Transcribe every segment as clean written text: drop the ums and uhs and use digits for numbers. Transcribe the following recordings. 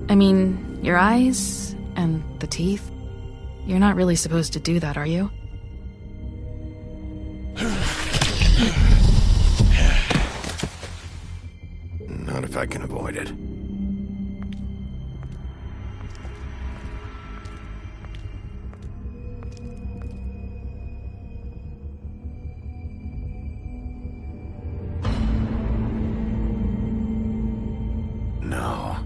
I mean, your eyes and the teeth. You're not really supposed to do that, are you? Not if I can avoid it. No.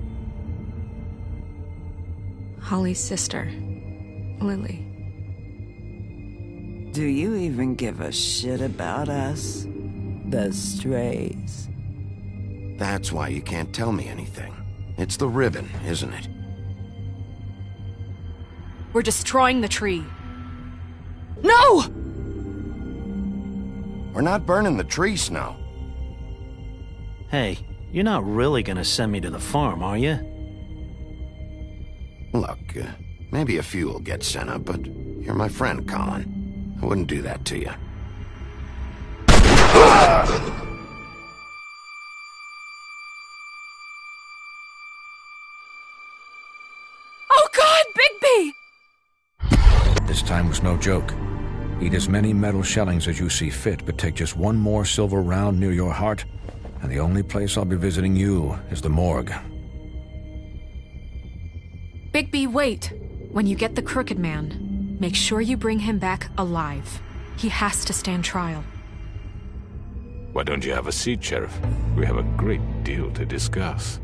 Holly's sister, Lily. Do you even give a shit about us? The strays. That's why you can't tell me anything. It's the ribbon, isn't it? We're destroying the tree. No! We're not burning the tree, Snow. Hey, you're not really gonna send me to the farm, are you? Look, maybe a few will get sent up, but you're my friend, Colin. I wouldn't do that to you. Oh God, Bigby! This time was no joke. Eat as many metal shellings as you see fit, but take just one more silver round near your heart, and the only place I'll be visiting you is the morgue. Bigby, wait. When you get the Crooked Man, make sure you bring him back alive. He has to stand trial. Why don't you have a seat, Sheriff? We have a great deal to discuss.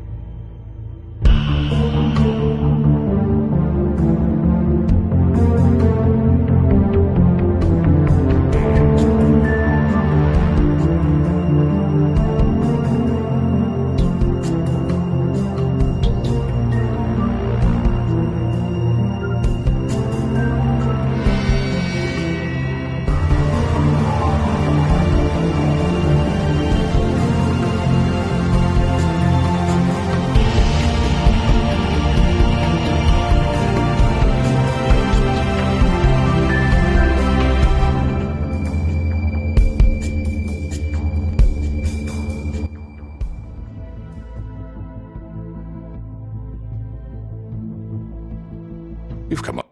You've come up.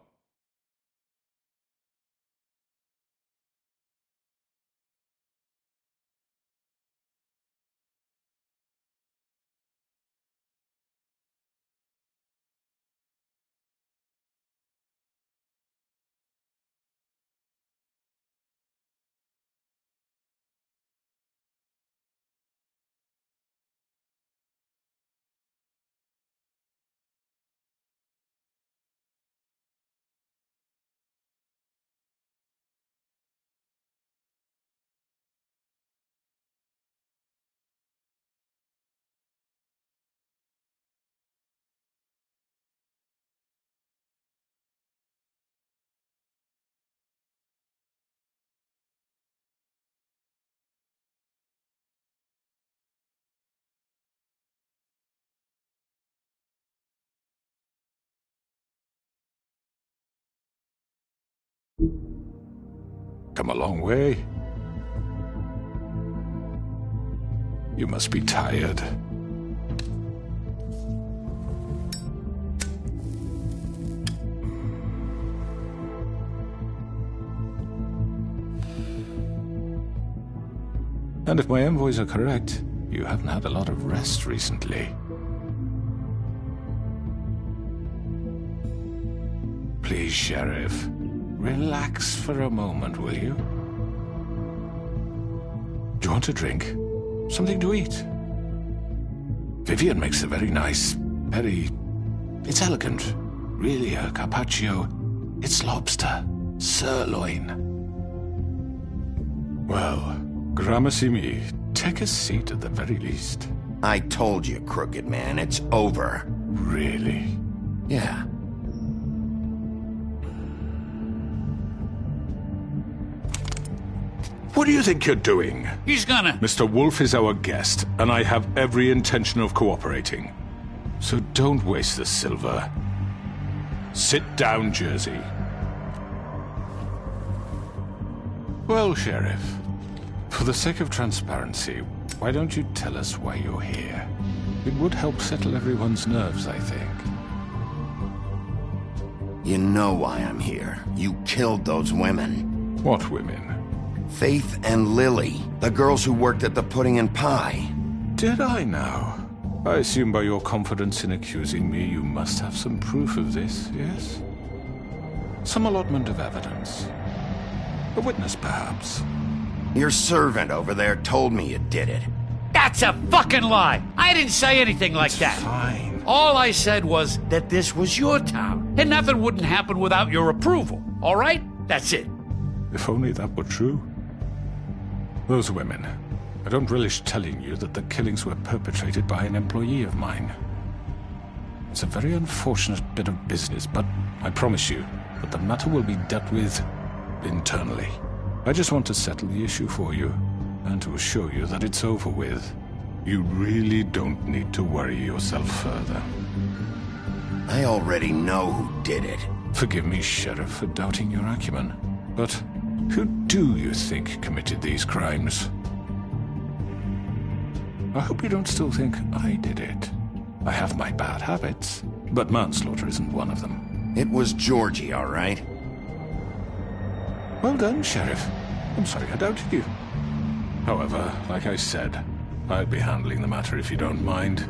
Come a long way. You must be tired. And if my envoys are correct, you haven't had a lot of rest recently. Please, Sheriff, relax for a moment, will you? Do you want a drink? Something to eat? Vivian makes a very nice, it's elegant. Really a carpaccio. It's lobster. Sirloin. Well, gramercy me. Take a seat at the very least. I told you, Crooked Man, it's over. Really? Yeah. What do you think you're doing? He's gonna... Mr. Wolf is our guest, and I have every intention of cooperating. So don't waste the silver. Sit down, Jersey. Well, Sheriff, for the sake of transparency, why don't you tell us why you're here? It would help settle everyone's nerves, I think. You know why I'm here. You killed those women. What women? Faith and Lily, the girls who worked at the Pudding and Pie. Did I now? I assume by your confidence in accusing me, you must have some proof of this, yes? Some allotment of evidence. A witness, perhaps. Your servant over there told me you did it. That's a fucking lie! I didn't say anything like that. Fine. All I said was that this was your town, and nothing wouldn't happen without your approval, all right? That's it. If only that were true. Those women. I don't relish telling you that the killings were perpetrated by an employee of mine. It's a very unfortunate bit of business, but I promise you that the matter will be dealt with internally. I just want to settle the issue for you, and to assure you that it's over with. You really don't need to worry yourself further. I already know who did it. Forgive me, Sheriff, for doubting your acumen, but who do you think committed these crimes? I hope you don't still think I did it. I have my bad habits, but manslaughter isn't one of them. It was Georgie, all right? Well done, Sheriff. I'm sorry I doubted you. However, like I said, I'll be handling the matter if you don't mind.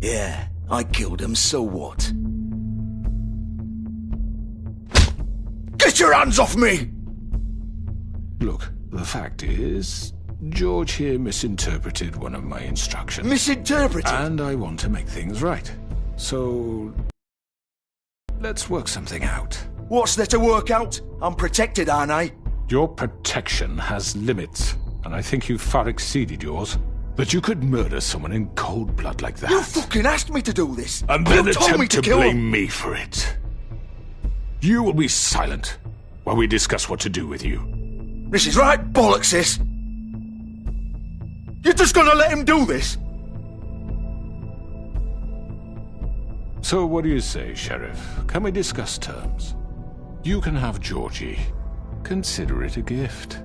Yeah, I killed him, so what? Get your hands off me! Look, the fact is, George here misinterpreted one of my instructions. Misinterpreted? And I want to make things right. So, let's work something out. What's there to work out? I'm protected, aren't I? Your protection has limits, and I think you've far exceeded yours. That you could murder someone in cold blood like that. You fucking asked me to do this! And then you told me attempt to kill blame him. me for it. You will be silent while we discuss what to do with you. This is right bollocks, sis. You're just gonna let him do this? So what do you say, Sheriff? Can we discuss terms? You can have Georgie. Consider it a gift,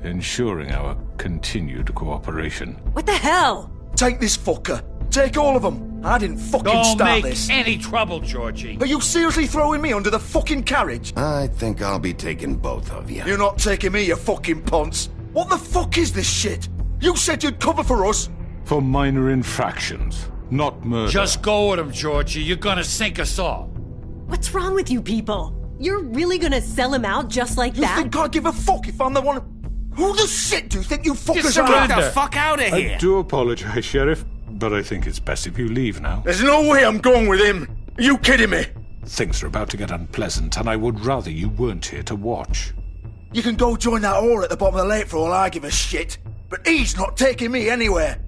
ensuring our continued cooperation. What the hell? Take this fucker. Take all of them. I didn't fucking Don't start make this. any trouble, Georgie. Are you seriously throwing me under the fucking carriage? I think I'll be taking both of you. You're not taking me, you fucking ponce. What the fuck is this shit? You said you'd cover for us. For minor infractions, not murder. Just go with him, Georgie. You're gonna sink us all. What's wrong with you people? You're really gonna sell him out just like You that? think I give a fuck if I'm the one? Who the shit do you think you fuckers are? surrender. Get the fuck out of here! I do apologize, Sheriff, but I think it's best if you leave now. There's no way I'm going with him. Are you kidding me? Things are about to get unpleasant, and I would rather you weren't here to watch. You can go join that whore at the bottom of the lake for all I give a shit. But he's not taking me anywhere.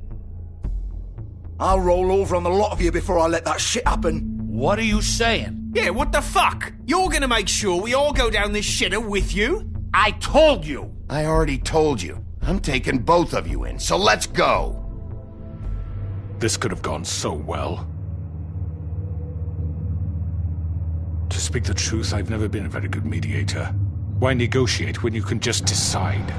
I'll roll over on the lot of you before I let that shit happen. What are you saying? Yeah, what the fuck? You're gonna make sure we all go down this shitter with you? I told you. I already told you. I'm taking both of you in, so let's go. This could have gone so well. To speak the truth, I've never been a very good mediator. Why negotiate when you can just decide?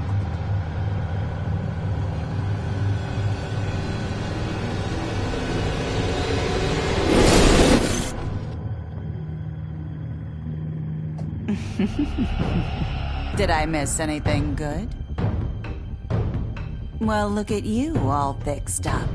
Did I miss anything good? Well, look at you, all fixed up.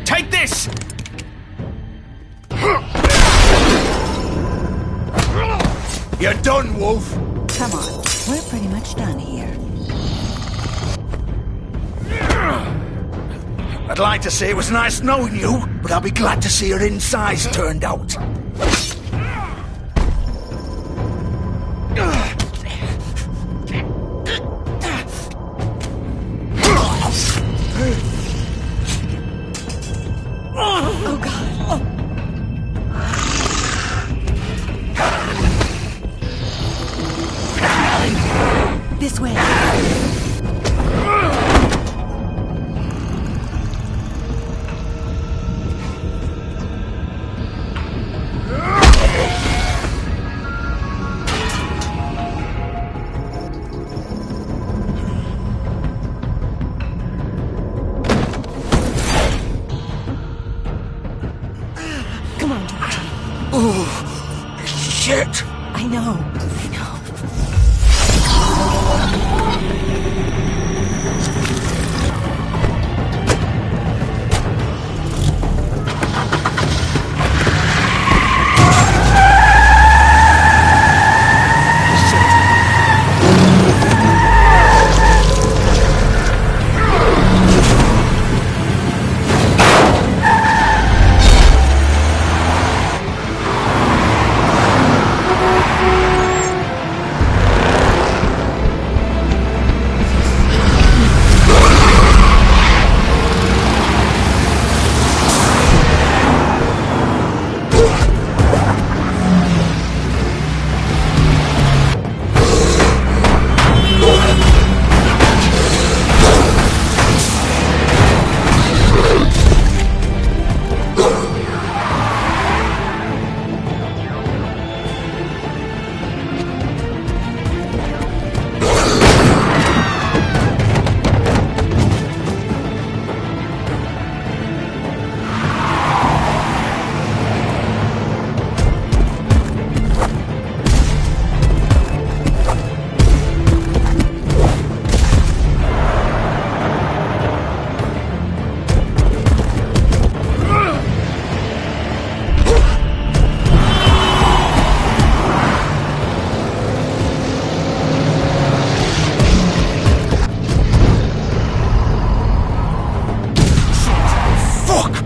Take this! You're done, Wolf. Come on, we're pretty much done here. I'd like to say it was nice knowing you, but I'll be glad to see your insides turned out. Oh god. This way. Oh, shit! I know.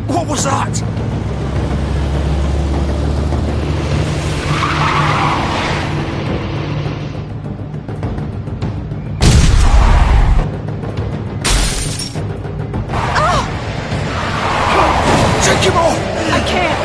What was that? Take him off! I can't!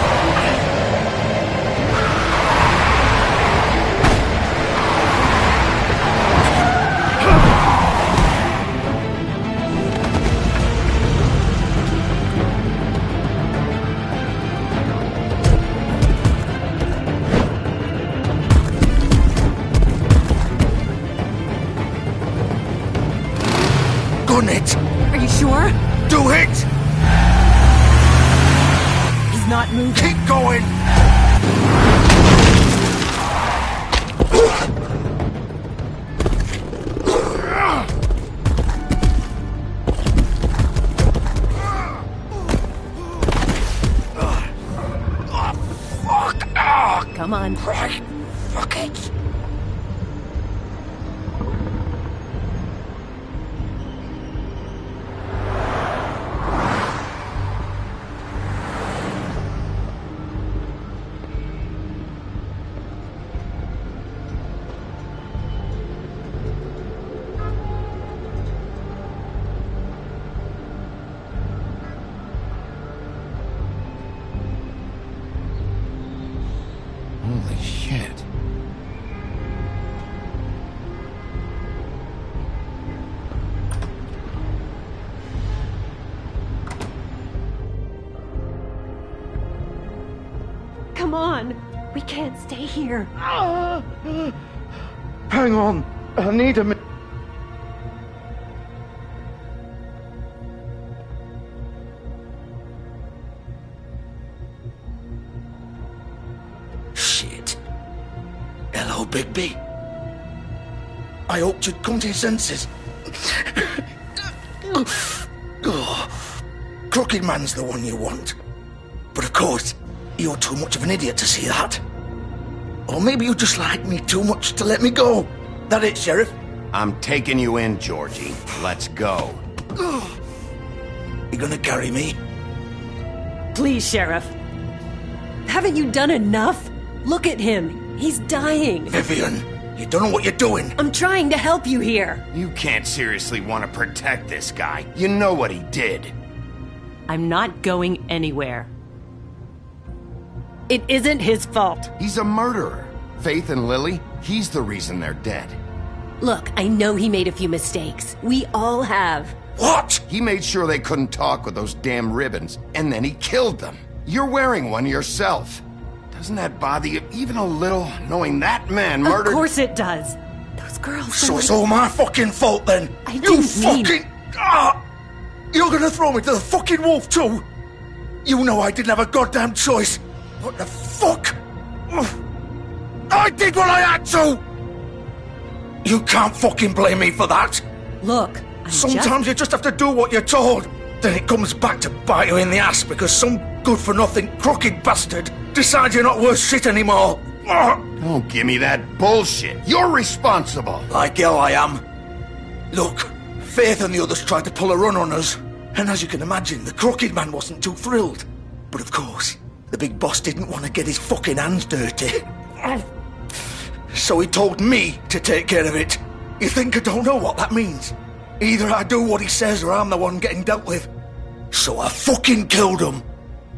Gun it! Are you sure? Do it! He's not moving. Keep going! Come on. Right. Fuck it. Holy shit. Come on. We can't stay here. Hang on. I need a minute. Shit. Hello, Bigby. I hoped you'd come to your senses. Crooked Man's the one you want. But of course, you're too much of an idiot to see that. Or maybe you just like me too much to let me go. That it, Sheriff? I'm taking you in, Georgie. Let's go. You gonna carry me? Please, Sheriff. Haven't you done enough? Look at him. He's dying. Vivian, you don't know what you're doing. I'm trying to help you here. You can't seriously want to protect this guy. You know what he did. I'm not going anywhere. It isn't his fault. He's a murderer. Faith and Lily, he's the reason they're dead. Look, I know he made a few mistakes. We all have. What? He made sure they couldn't talk with those damn ribbons, and then he killed them. You're wearing one yourself. Doesn't that bother you even a little, knowing that man murdered... Of course it does. Those girls... So it's all my fucking fault then? I didn't mean... You're gonna throw me to the fucking wolf too? You know I didn't have a goddamn choice. What the fuck? I did what I had to! You can't fucking blame me for that! Look, sometimes you just have to do what you're told. Then it comes back to bite you in the ass because some good-for-nothing crooked bastard decides you're not worth shit anymore. Don't give me that bullshit. You're responsible. Like hell I am. Look, Faith and the others tried to pull a run on us. And as you can imagine, the crooked man wasn't too thrilled. But of course, the big boss didn't want to get his fucking hands dirty. So he told me to take care of it. You think I don't know what that means? Either I do what he says or I'm the one getting dealt with. So I fucking killed him.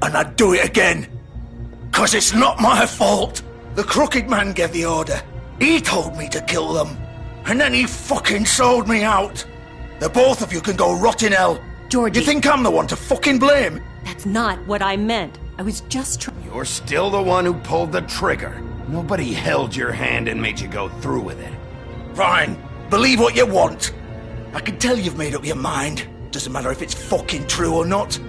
And I'd do it again. 'Cause it's not my fault. The crooked man gave the order. He told me to kill them. And then he fucking sold me out. The both of you can go rot in hell. Georgie. You think I'm the one to fucking blame? That's not what I meant. I was just trying. You're still the one who pulled the trigger. Nobody held your hand and made you go through with it. Fine. Believe what you want. I can tell you've made up your mind. Doesn't matter if it's fucking true or not.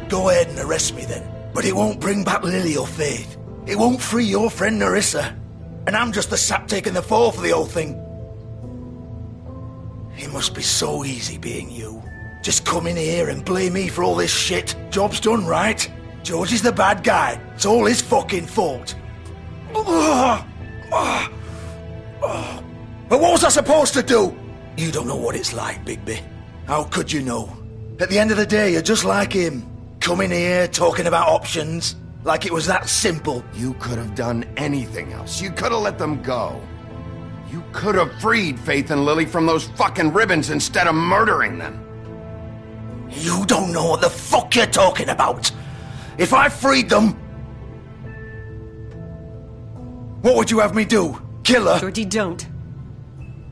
Go ahead and arrest me then. But it won't bring back Lily or Faith. It won't free your friend Nerissa. And I'm just the sap taking the fall for the whole thing. It must be so easy being you. Just come in here and blame me for all this shit. Job's done, right? George is the bad guy. It's all his fucking fault. But what was I supposed to do? You don't know what it's like, Bigby. How could you know? At the end of the day, you're just like him. Coming here, talking about options. Like it was that simple. You could have done anything else. You could have let them go. You could have freed Faith and Lily from those fucking ribbons instead of murdering them. You don't know what the fuck you're talking about. If I freed them... What would you have me do? Kill her? Georgie, don't.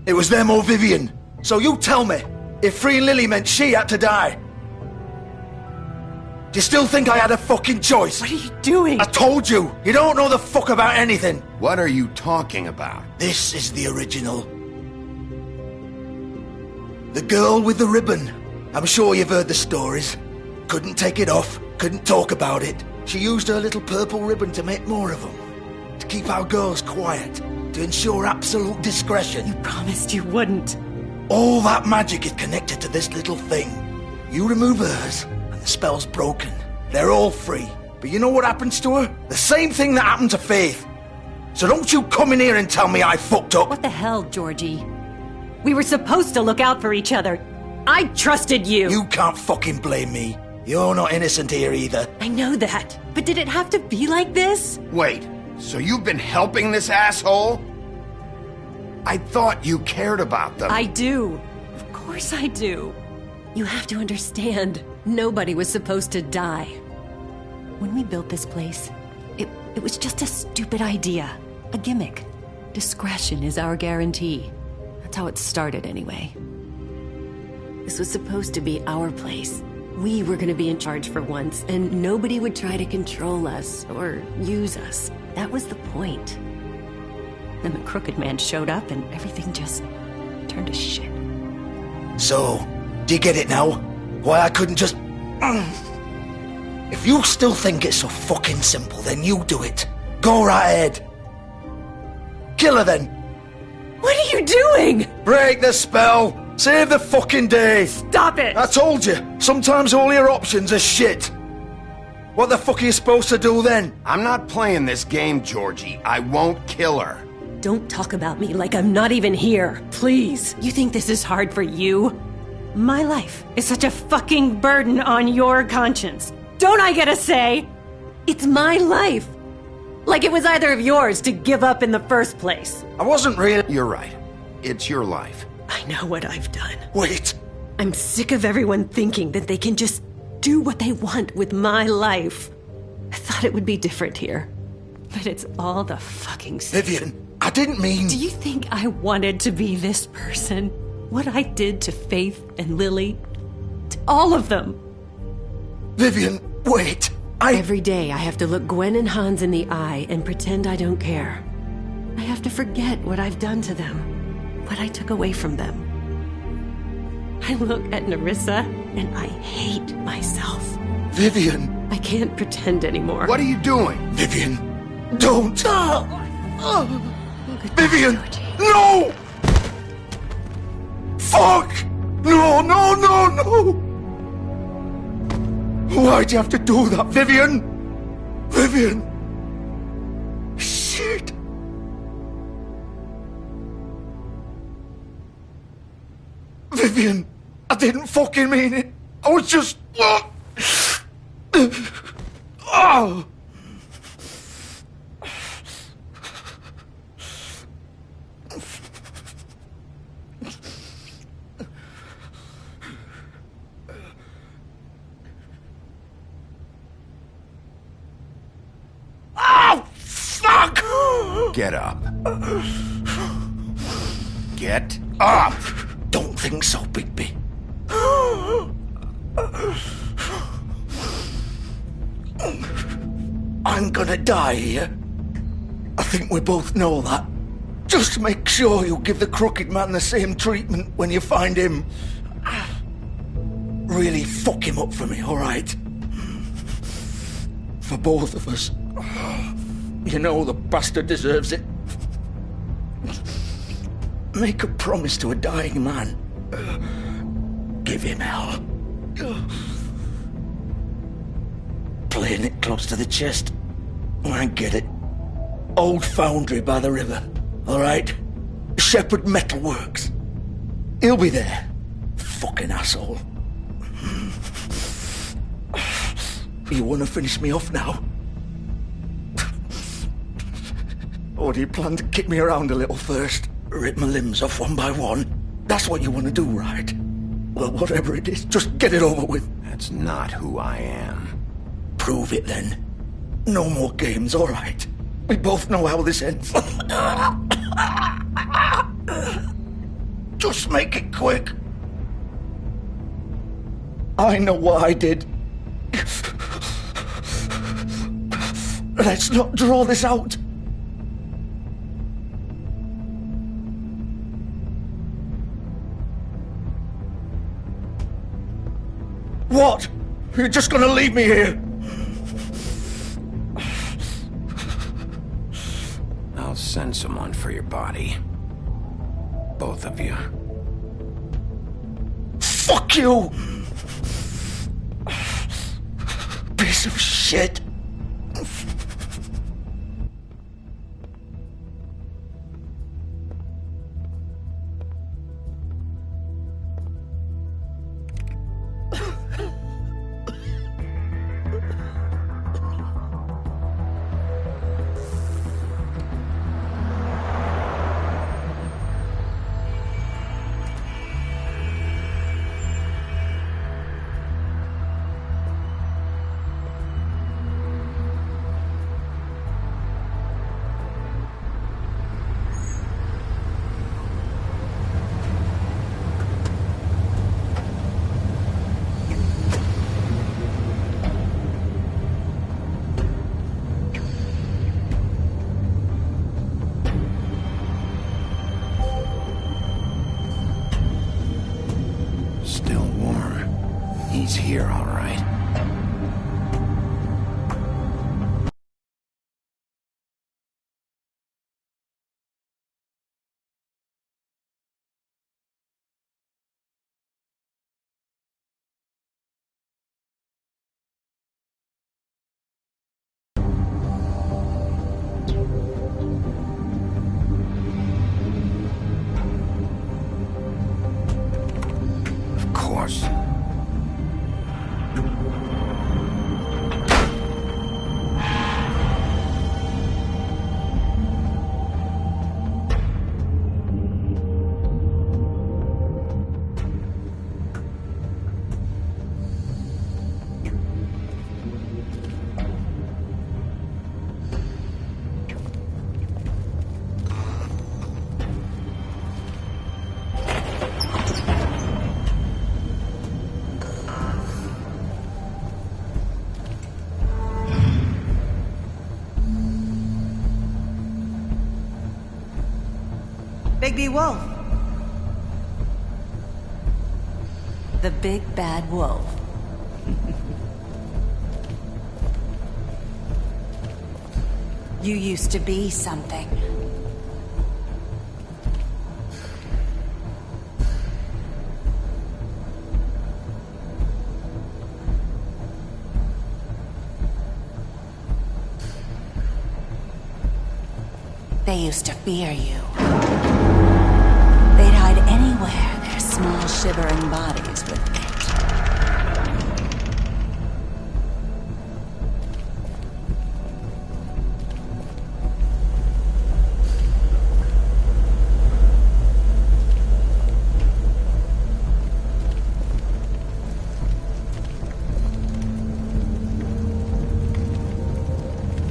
It was them or Vivian. So you tell me, if freeing Lily meant she had to die. Do you still think I had a fucking choice? What are you doing? I told you, you don't know the fuck about anything. What are you talking about? This is the original. The girl with the ribbon. I'm sure you've heard the stories. Couldn't take it off, couldn't talk about it. She used her little purple ribbon to make more of them. To keep our girls quiet. To ensure absolute discretion. You promised you wouldn't. All that magic is connected to this little thing. You remove hers, and the spell's broken. They're all free. But you know what happens to her? The same thing that happened to Faith. So don't you come in here and tell me I fucked up. What the hell, Georgie? We were supposed to look out for each other. I trusted you. You can't fucking blame me. You're not innocent here either. I know that. But did it have to be like this? Wait, so you've been helping this asshole? I thought you cared about them. I do. Of course I do. You have to understand, nobody was supposed to die. When we built this place, it was just a stupid idea. A gimmick. Discretion is our guarantee. That's how it started anyway. This was supposed to be our place. We were gonna be in charge for once, and nobody would try to control us or use us. That was the point. Then the crooked man showed up and everything just turned to shit. So, do you get it now? Why I couldn't just... If you still think it's so fucking simple, then you do it. Go right ahead. Kill her then. What are you doing? Break the spell. Save the fucking day. Stop it. I told you. Sometimes all your options are shit. What the fuck are you supposed to do then? I'm not playing this game, Georgie. I won't kill her. Don't talk about me like I'm not even here. Please. You think this is hard for you? My life is such a fucking burden on your conscience. Don't I get a say? It's my life. Like it was either of yours to give up in the first place. I wasn't really... You're right. It's your life. I know what I've done. Wait. I'm sick of everyone thinking that they can just do what they want with my life. I thought it would be different here. But it's all the fucking same. Vivian, I didn't mean... Do you think I wanted to be this person? What I did to Faith and Lily? To all of them? Vivian, wait. Every day I have to look Gwen and Hans in the eye and pretend I don't care. I have to forget what I've done to them. What I took away from them. I look at Nerissa and I hate myself. Vivian. I can't pretend anymore. What are you doing? Vivian, Don't! Vivian! No! Fuck! No, no, no, no! Why'd you have to do that, Vivian? Vivian! Shit! Vivian, I didn't fucking mean it. I was just... Oh! Oh, fuck! Get up. Get up! Don't think so, Bigby. I'm gonna die here. I think we both know that. Just make sure you give the Crooked Man the same treatment when you find him. Really fuck him up for me, alright? For both of us. You know the bastard deserves it. Make a promise to a dying man. Give him hell. Playing it close to the chest. I get it. Old foundry by the river. Alright? Shepherd Metalworks. He'll be there. Fucking asshole. You wanna finish me off now? Or do you plan to kick me around a little first? Rip my limbs off one by one? That's what you want to do, right? Well, whatever it is, just get it over with. That's not who I am. Prove it, then. No more games, all right? We both know how this ends. Just make it quick. I know what I did. Let's not draw this out. What? You're just gonna leave me here? I'll send someone for your body. Both of you. Fuck you! Piece of shit. Still warm. He's here, all right. Of course. Bigby Wolf. The big bad wolf. You used to be something. They used to fear you. They'd hide anywhere their small, shivering bodies would fit.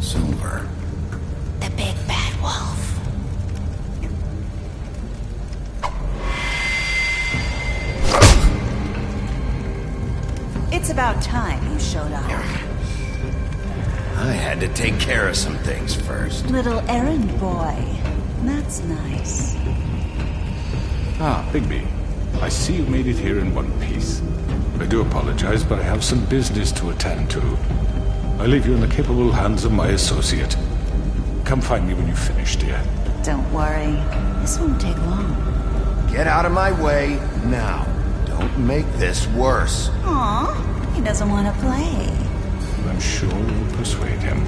Silver. The big bad wolf. It's about time you showed up. I had to take care of some things first. Little errand boy. That's nice. Ah, Bigby. I see you made it here in one piece. I do apologize, but I have some business to attend to. I leave you in the capable hands of my associate. Come find me when you've finished, dear. Don't worry. This won't take long. Get out of my way now. Don't make this worse. Aw, he doesn't want to play. I'm sure we'll persuade him.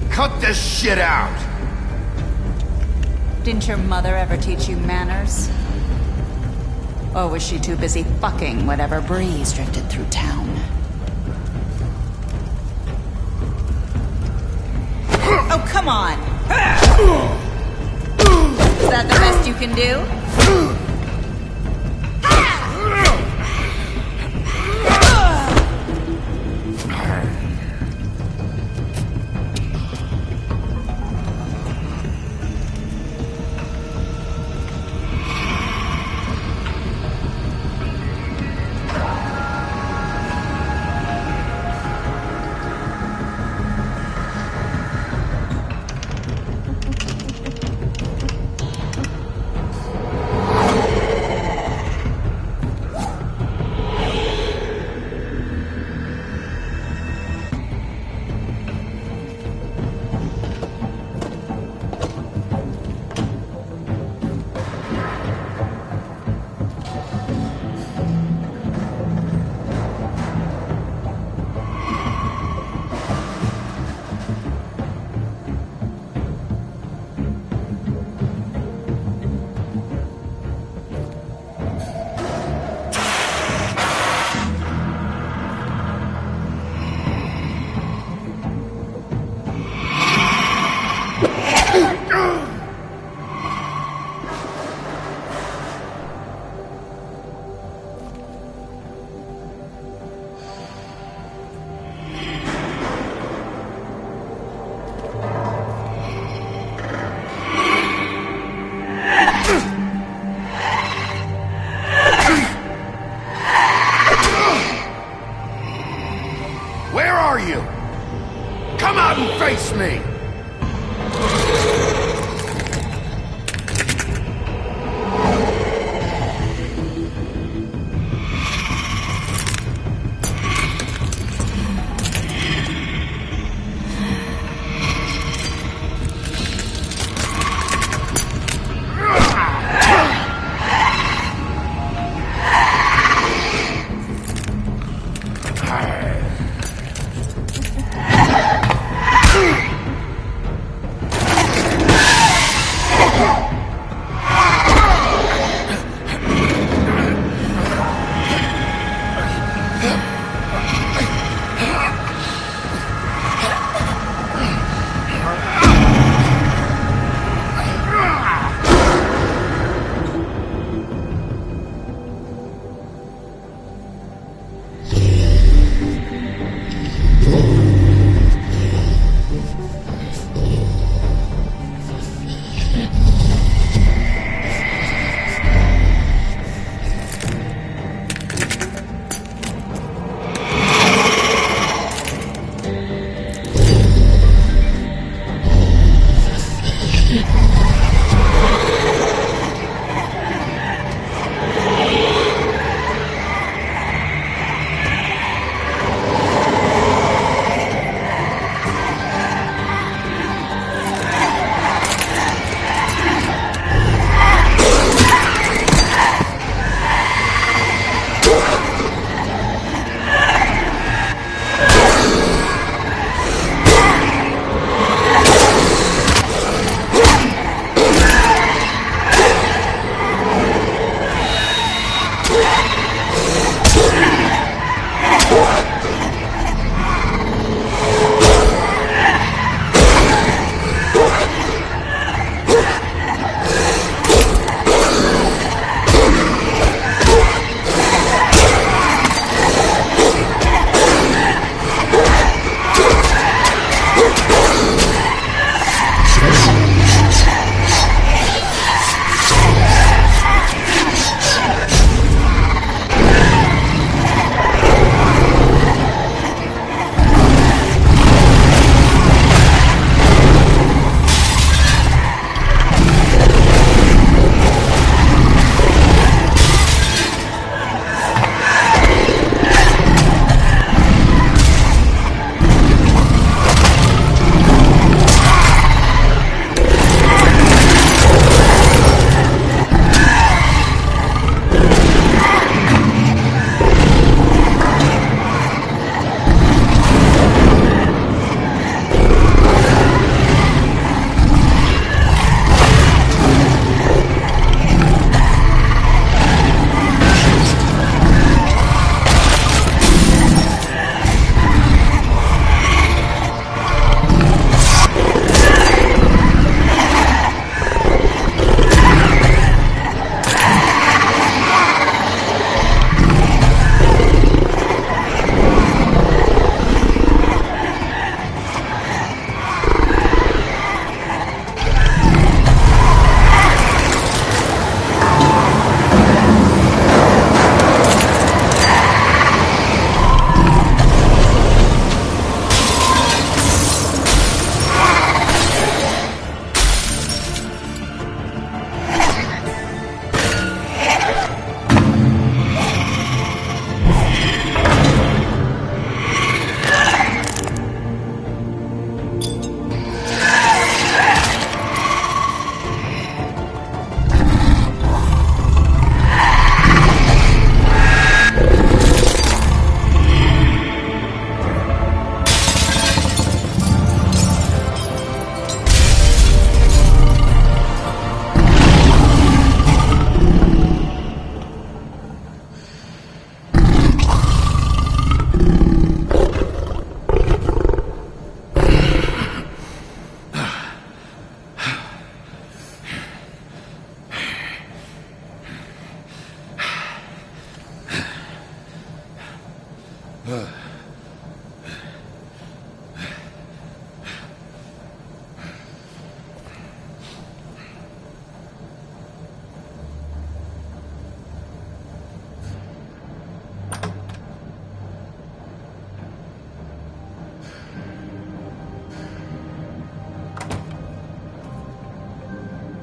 Cut this shit out! Didn't your mother ever teach you manners? Or was she too busy fucking whatever breeze drifted through town? Oh, come on! Is that the best you can do? Where are you? Come out and face me!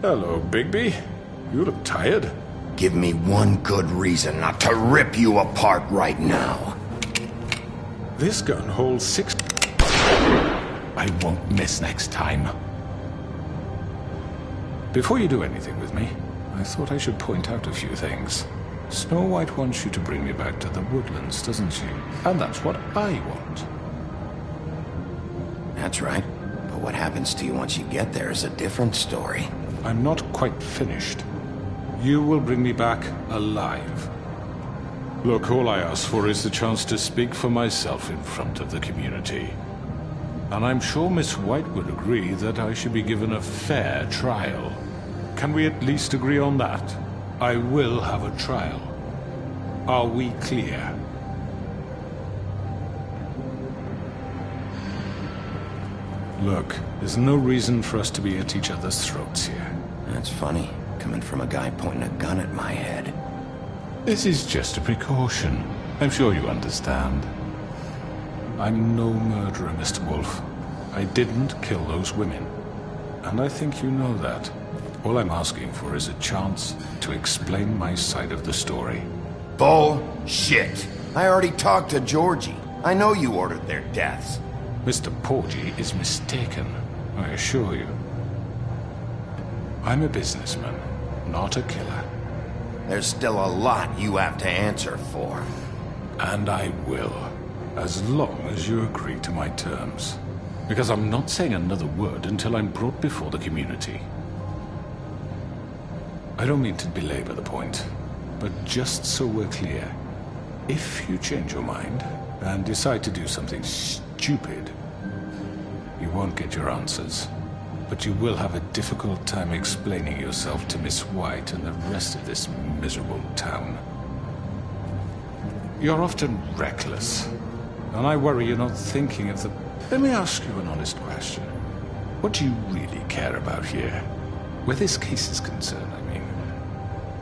Hello, Bigby. You look tired. Give me one good reason not to rip you apart right now. This gun holds 6... I won't miss next time. Before you do anything with me, I thought I should point out a few things. Snow White wants you to bring me back to the woodlands, doesn't she? And that's what I want. That's right. But what happens to you once you get there is a different story. I'm not quite finished. You will bring me back alive. Look, all I ask for is the chance to speak for myself in front of the community. And I'm sure Miss White would agree that I should be given a fair trial. Can we at least agree on that? I will have a trial. Are we clear? Look, there's no reason for us to be at each other's throats here. That's funny, coming from a guy pointing a gun at my head. This is just a precaution. I'm sure you understand. I'm no murderer, Mr. Wolf. I didn't kill those women. And I think you know that. All I'm asking for is a chance to explain my side of the story. Bullshit! I already talked to Georgie. I know you ordered their deaths. Mr. Porgy is mistaken, I assure you. I'm a businessman, not a killer. There's still a lot you have to answer for. And I will, as long as you agree to my terms. Because I'm not saying another word until I'm brought before the community. I don't mean to belabor the point, but just so we're clear, if you change your mind and decide to do something stupid, you won't get your answers, but you will have a difficult time explaining yourself to Miss White and the rest of this miserable town. You're often reckless, and I worry you're not thinking of the... Let me ask you an honest question. What do you really care about here? Where this case is concerned, I mean.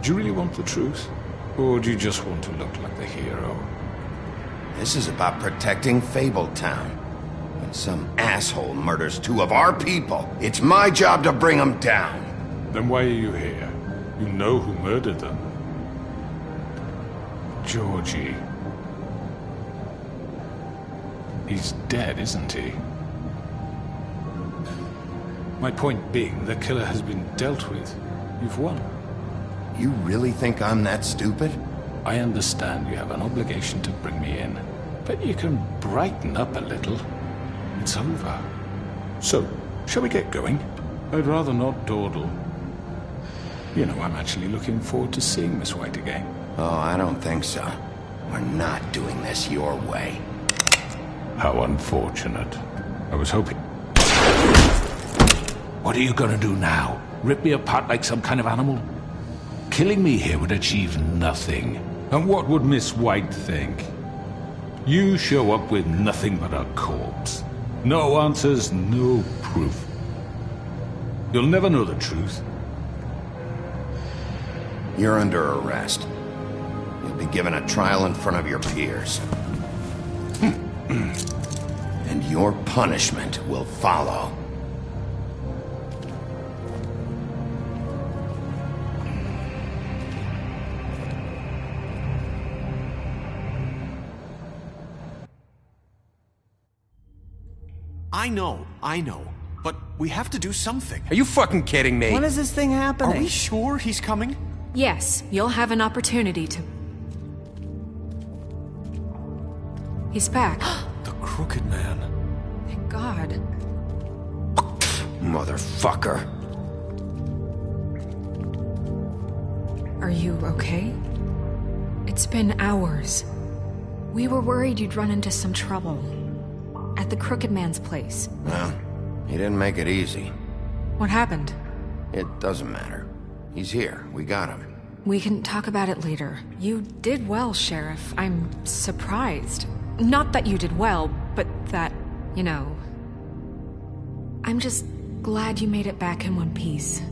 Do you really want the truth? Or do you just want to look like the hero? This is about protecting Fabletown. When some asshole murders two of our people, it's my job to bring them down. Then why are you here? You know who murdered them. Georgie. He's dead, isn't he? My point being, the killer has been dealt with. You've won. You really think I'm that stupid? I understand you have an obligation to bring me in, but you can brighten up a little. It's over. So, shall we get going? I'd rather not dawdle. You know, I'm actually looking forward to seeing Miss White again. Oh, I don't think so. We're not doing this your way. How unfortunate. I was hoping... What are you gonna do now? Rip me apart like some kind of animal? Killing me here would achieve nothing. And what would Miss White think? You show up with nothing but a corpse. No answers, no proof. You'll never know the truth. You're under arrest. You'll be given a trial in front of your peers. And your punishment will follow. I know. But we have to do something. Are you fucking kidding me? When is this thing happening? Are we sure he's coming? Yes, you'll have an opportunity to... He's back. The Crooked Man. Thank God. Motherfucker. Are you okay? It's been hours. We were worried you'd run into some trouble. At the Crooked Man's place. Well, he didn't make it easy. What happened? It doesn't matter. He's here. We got him. We can talk about it later. You did well, Sheriff. I'm surprised. Not that you did well, but that, you know... I'm just glad you made it back in one piece.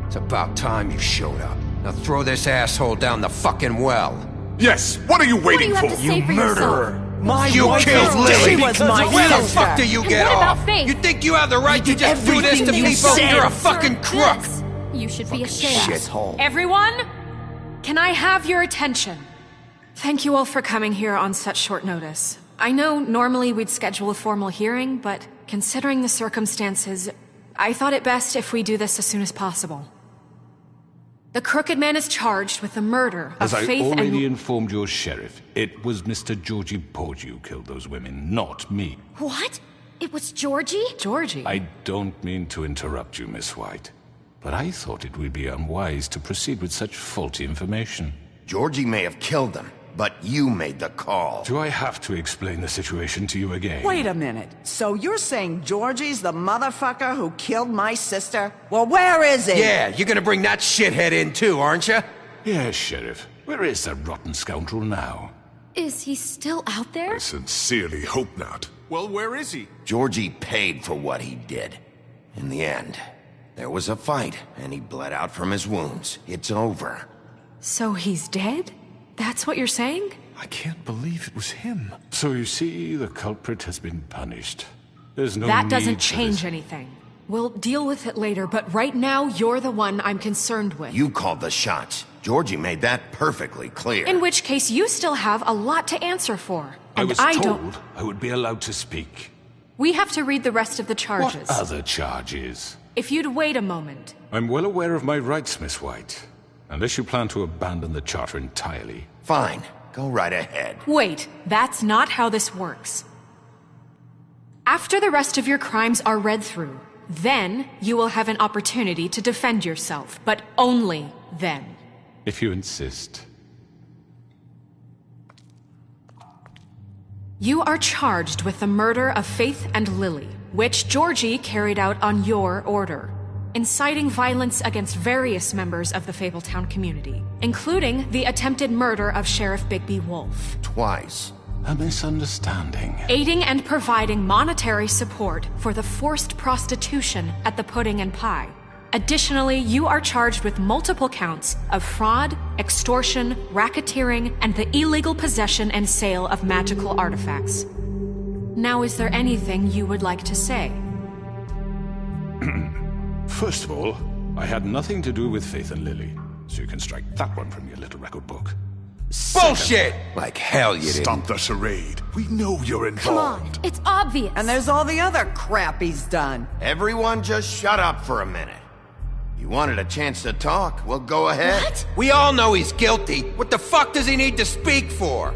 It's about time you showed up. Now throw this asshole down the fucking well. Yes! What are you waiting for? What do you have to say for murderer! yourself? My You wife killed is Lily dead because because of of Where the sister. fuck do you And get what about off? Faith? You think you have the right to just do this to Everything you people? said. You're a fucking crook! This. You should be ashamed. Shithole. Everyone, can I have your attention? Thank you all for coming here on such short notice. I know normally we'd schedule a formal hearing, but considering the circumstances, I thought it best if we do this as soon as possible. The Crooked Man is charged with the murder of As I Faith already and... informed your sheriff, it was Mr. Georgie Porgy who killed those women, not me. What? It was Georgie? Georgie? I don't mean to interrupt you, Miss White, but I thought it would be unwise to proceed with such faulty information. Georgie may have killed them, but you made the call. Do I have to explain the situation to you again? Wait a minute. So you're saying Georgie's the motherfucker who killed my sister? Well, where is he? Yeah, you're gonna bring that shithead in too, aren't you? Yes, Sheriff. Where is that rotten scoundrel now? Is he still out there? I sincerely hope not. Well, where is he? Georgie paid for what he did. In the end, there was a fight, and he bled out from his wounds. It's over. So he's dead? That's what you're saying? I can't believe it was him. So you see, the culprit has been punished. There's no That need doesn't for change this. anything. We'll deal with it later, but right now, you're the one I'm concerned with. You called the shots. Georgie made that perfectly clear. In which case, you still have a lot to answer for. I And was I told don't... I would be allowed to speak. We have to read the rest of the charges. What other charges? If you'd wait a moment. I'm well aware of my rights, Miss White. Unless you plan to abandon the charter entirely. Fine. Go right ahead. Wait, that's not how this works. After the rest of your crimes are read through, then you will have an opportunity to defend yourself, but only then. If you insist. You are charged with the murder of Faith and Lily, which Georgie carried out on your order, inciting violence against various members of the Fabletown community, including the attempted murder of Sheriff Bigby Wolf. Twice. A misunderstanding. Aiding and providing monetary support for the forced prostitution at the Pudding and Pie. Additionally, you are charged with multiple counts of fraud, extortion, racketeering, and the illegal possession and sale of magical artifacts. Now, is there anything you would like to say? First of all, I had nothing to do with Faith and Lily, so you can strike that one from your little record book. Bullshit! Like hell you didn't. Stop the charade. We know you're involved. Come on, it's obvious. And there's all the other crap he's done. Everyone just shut up for a minute. You wanted a chance to talk? Well, go ahead. What? We all know he's guilty. What the fuck does he need to speak for?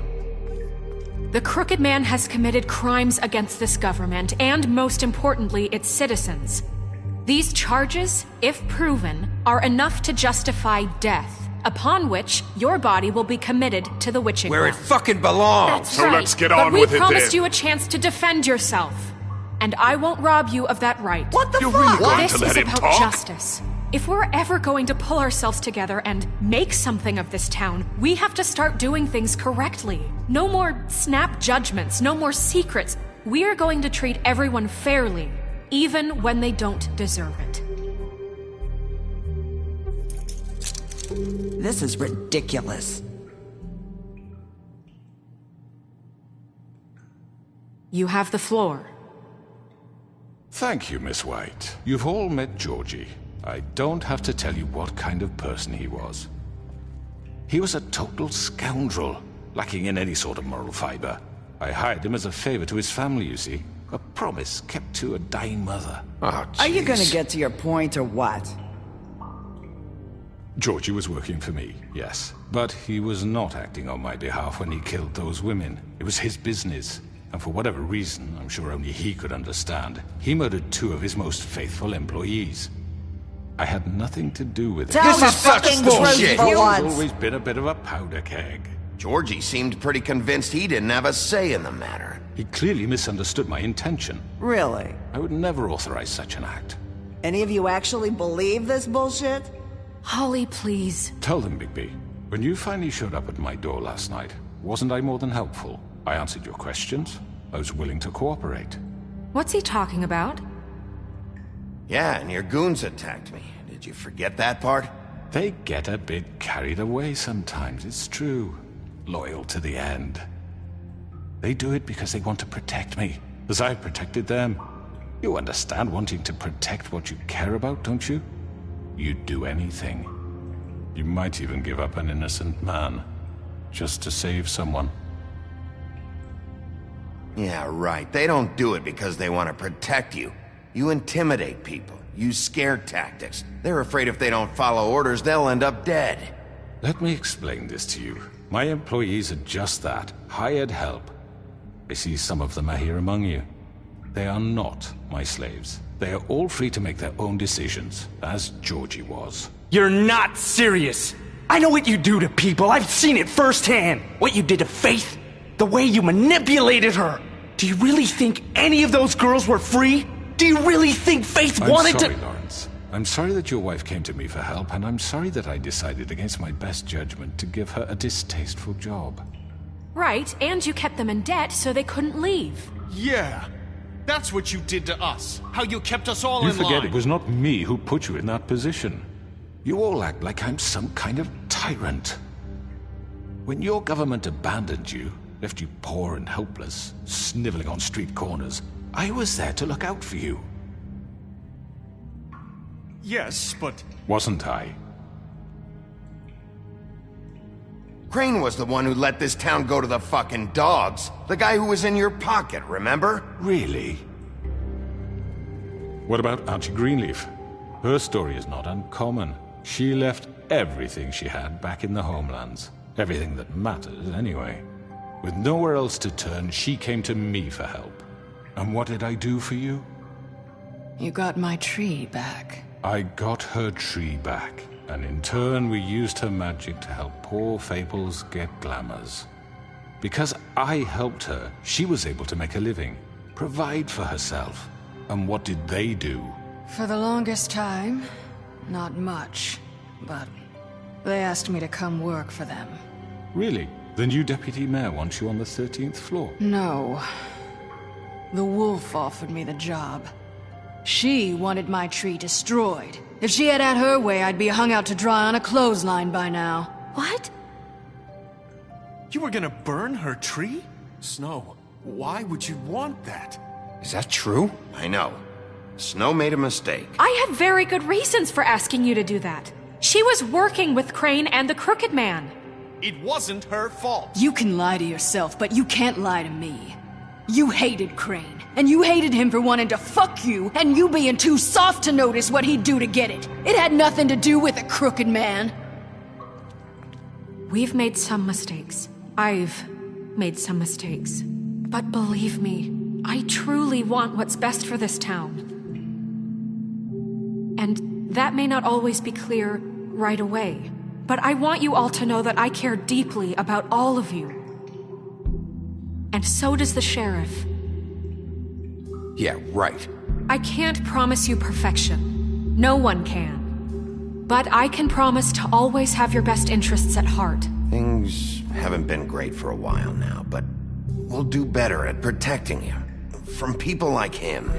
The Crooked Man has committed crimes against this government and, most importantly, its citizens. These charges, if proven, are enough to justify death, upon which your body will be committed to the witching Where it ground. fucking belongs. That's So right. let's get But on we with it promised then. you a chance to defend yourself, and I won't rob you of that right. What the You're fuck? really going This to let is him about talk? justice. If we're ever going to pull ourselves together and make something of this town, we have to start doing things correctly. No more snap judgments, no more secrets. We are going to treat everyone fairly, even when they don't deserve it. This is ridiculous. You have the floor. Thank you, Miss White. You've all met Georgie. I don't have to tell you what kind of person he was. He was a total scoundrel, lacking in any sort of moral fiber. I hired him as a favor to his family, you see. A promise kept to a dying mother. Oh, Are you gonna jeez. get to your point or what? Georgie was working for me, yes. But he was not acting on my behalf when he killed those women. It was his business. And for whatever reason, I'm sure only he could understand, he murdered 2 of his most faithful employees. I had nothing to do with it. Tell This the is such fucking bullshit. truth for He's once. always been a bit of a powder keg. Georgie seemed pretty convinced he didn't have a say in the matter. He clearly misunderstood my intention. Really? I would never authorize such an act. Any of you actually believe this bullshit? Holly, please. Tell them, Bigby. When you finally showed up at my door last night, wasn't I more than helpful? I answered your questions. I was willing to cooperate. What's he talking about? Yeah, and your goons attacked me. Did you forget that part? They get a bit carried away sometimes, it's true. Loyal to the end. They do it because they want to protect me, as I've protected them. You understand wanting to protect what you care about, don't you? You'd do anything. You might even give up an innocent man, just to save someone. Yeah, right. They don't do it because they want to protect you. You intimidate people, use scare tactics. They're afraid if they don't follow orders, they'll end up dead. Let me explain this to you. My employees are just that, hired help. I see some of them are here among you. They are not my slaves. They are all free to make their own decisions, as Georgie was. You're not serious. I know what you do to people. I've seen it firsthand. What you did to Faith. The way you manipulated her. Do you really think any of those girls were free? Do you really think Faith wanted to— I'm sorry, Lawrence. I'm sorry that your wife came to me for help, and I'm sorry that I decided against my best judgment to give her a distasteful job. Right, and you kept them in debt so they couldn't leave. Yeah. That's what you did to us. How you kept us all You in line. forget it was not me who put you in that position. You all act like I'm some kind of tyrant. When your government abandoned you, left you poor and helpless, sniveling on street corners, I was there to look out for you. Yes, but... Wasn't I? Crane was the one who let this town go to the fucking dogs. The guy who was in your pocket, remember? Really? What about Archie Greenleaf? Her story is not uncommon. She left everything she had back in the homelands. Everything that mattered, anyway. With nowhere else to turn, she came to me for help. And what did I do for you? You got my tree back. I got her tree back. And in turn, we used her magic to help poor Fables get glamours. Because I helped her, she was able to make a living, provide for herself. And what did they do? For the longest time, not much. But they asked me to come work for them. Really? The new deputy mayor wants you on the 13th floor? No. The wolf offered me the job. She wanted my tree destroyed. If she had her way, I'd be hung out to dry on a clothesline by now. What? You were gonna burn her tree? Snow, why would you want that? Is that true? I know. Snow made a mistake. I had very good reasons for asking you to do that. She was working with Crane and the Crooked Man. It wasn't her fault. You can lie to yourself, but you can't lie to me. You hated Crane, and you hated him for wanting to fuck you, and you being too soft to notice what he'd do to get it. It had nothing to do with the Crooked Man. We've made some mistakes. I've made some mistakes. But believe me, I truly want what's best for this town. And that may not always be clear right away. But I want you all to know that I care deeply about all of you. And so does the sheriff. Yeah, right. I can't promise you perfection. No one can. But I can promise to always have your best interests at heart. Things haven't been great for a while now, but we'll do better at protecting you. From people like him.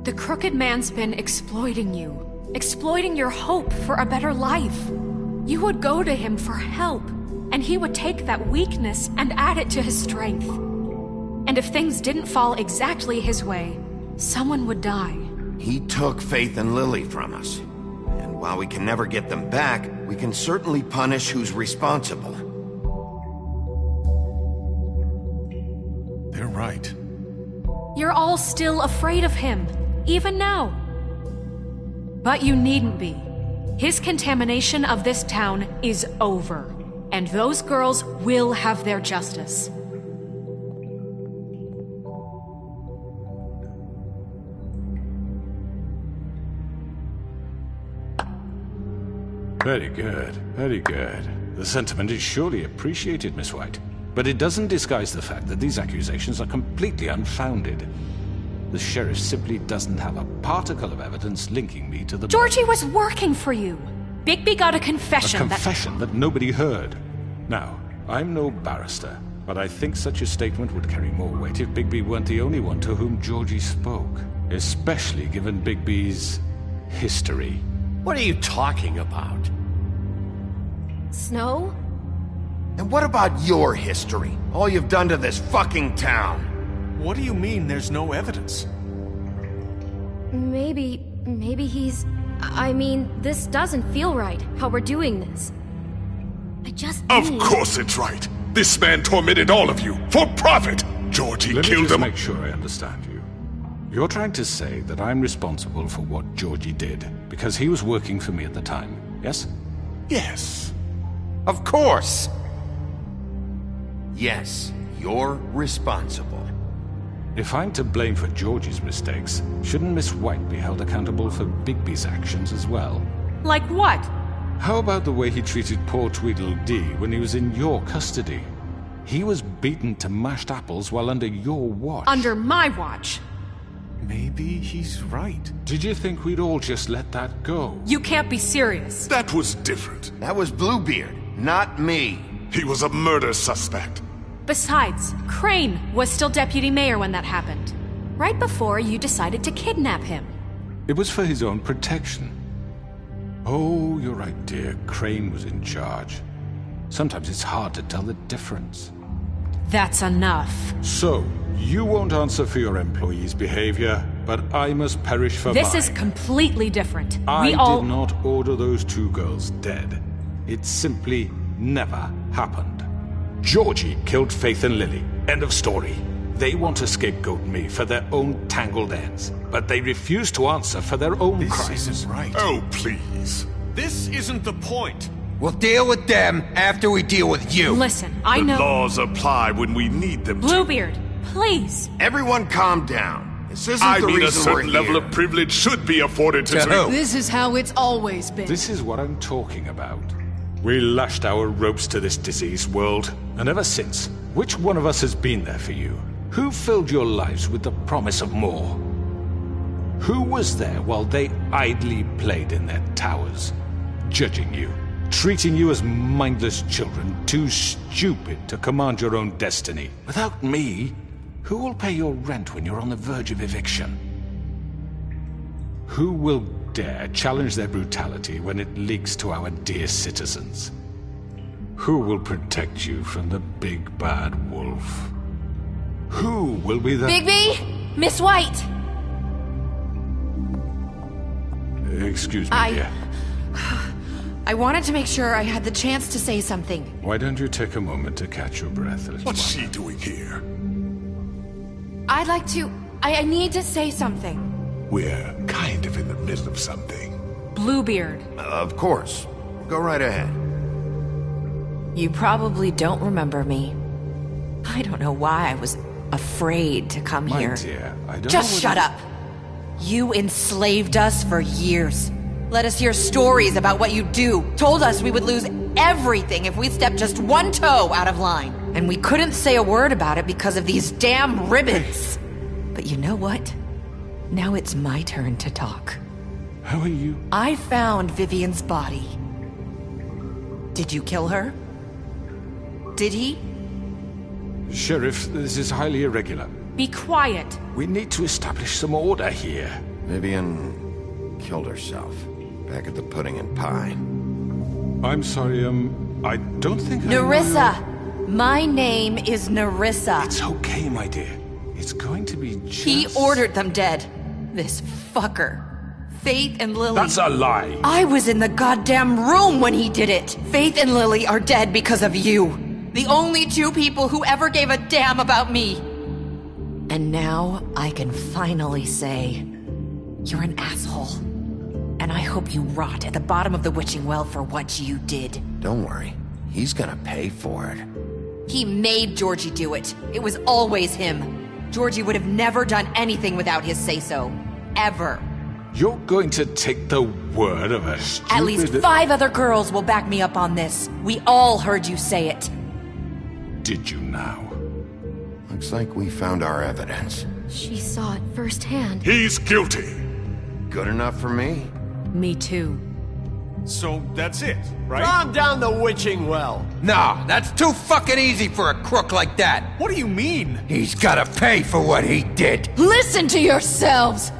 The Crooked Man's been exploiting you. Exploiting your hope for a better life. You would go to him for help, and he would take that weakness and add it to his strength. And if things didn't fall exactly his way, someone would die. He took Faith and Lily from us. And while we can never get them back, we can certainly punish who's responsible. They're right. You're all still afraid of him, even now. But you needn't be. His contamination of this town is over, and those girls will have their justice. Very good, very good. The sentiment is surely appreciated, Miss White. But it doesn't disguise the fact that these accusations are completely unfounded. The sheriff simply doesn't have a particle of evidence linking me to the... Georgie was working for you. Bigby got a confession A confession that nobody heard. Now, I'm no barrister, but I think such a statement would carry more weight if Bigby weren't the only one to whom Georgie spoke. Especially given Bigby's history. What are you talking about? Snow? And what about your history? All you've done to this fucking town? What do you mean there's no evidence? Maybe he's... I mean, this doesn't feel right, how we're doing this. I just Of course it's right. This man tormented all of you, for profit! Georgie Let me killed just him. make sure I understand you. You're trying to say that I'm responsible for what Georgie did, because he was working for me at the time, yes? Yes. Of course! Yes, you're responsible. If I'm to blame for Georgie's mistakes, shouldn't Miss White be held accountable for Bigby's actions as well? Like what? How about the way he treated poor Tweedledee when he was in your custody? He was beaten to mashed apples while under your watch. Under my watch. Maybe he's right. Did you think we'd all just let that go? You can't be serious. That was different. That was Bluebeard, not me. He was a murder suspect. Besides, Crane was still deputy mayor when that happened. Right before you decided to kidnap him. It was for his own protection. Oh, you're right, dear. Crane was in charge. Sometimes it's hard to tell the difference. That's enough. So, you won't answer for your employees' behavior, but I must perish for This mine. is completely different. I We all... did not order those two girls dead. It simply never happened. Georgie killed Faith and Lily. End of story. They want to scapegoat me for their own tangled ends, but they refuse to answer for their own crimes. This isn't right. Oh, please. This isn't the point. We'll deal with them after we deal with you. Listen, I the know... laws apply when we need them to. Bluebeard, please. Everyone calm down. This isn't I the mean, a reason we're certain level here. of privilege should be afforded to... This is how it's always been. This is what I'm talking about. We lashed our ropes to this diseased world, and ever since, which one of us has been there for you? Who filled your lives with the promise of more? Who was there while they idly played in their towers, judging you, treating you as mindless children, too stupid to command your own destiny? Without me, who will pay your rent when you're on the verge of eviction? Who will dare challenge their brutality when it leaks to our dear citizens? Who will protect you from the big bad wolf? Who will be the... Bigby! Miss White! Excuse me, dear. I wanted to make sure I had the chance to say something. Why don't you take a moment to catch your breath a little What's while? she doing here? I'd like to... I need to say something. We're kind of in the middle of something. Bluebeard. Of course. Go right ahead. You probably don't remember me. I don't know why I was afraid to come My here. dear, I don't Just know shut up. You enslaved us for years. Let us hear stories about what you do. Told us we would lose everything if we stepped just one toe out of line. And we couldn't say a word about it because of these damn ribbons. But you know what? Now it's my turn to talk. How are you? I found Vivian's body. Did you kill her? Did he? Sheriff, this is highly irregular. Be quiet. We need to establish some order here. Vivian killed herself back at the Pudding and Pie. I'm sorry, I don't think Nerissa! My name is Nerissa. It's okay, my dear. It's going to be just... He ordered them dead. This fucker. Faith and Lily. That's a lie. I was in the goddamn room when he did it. Faith and Lily are dead because of you. The only two people who ever gave a damn about me. And now I can finally say, you're an asshole. And I hope you rot at the bottom of the witching well for what you did. Don't worry. He's gonna pay for it. He made Georgie do it. It was always him. Georgie would have never done anything without his say-so. Ever. You're going to take the word of a stupid... At least 5 other girls will back me up on this. We all heard you say it. Did you now? Looks like we found our evidence. She saw it firsthand. He's guilty. Good enough for me. Me too. So that's it, right? Calm down the witching well. Nah, that's too fucking easy for a crook like that. What do you mean? He's gotta pay for what he did. Listen to yourselves!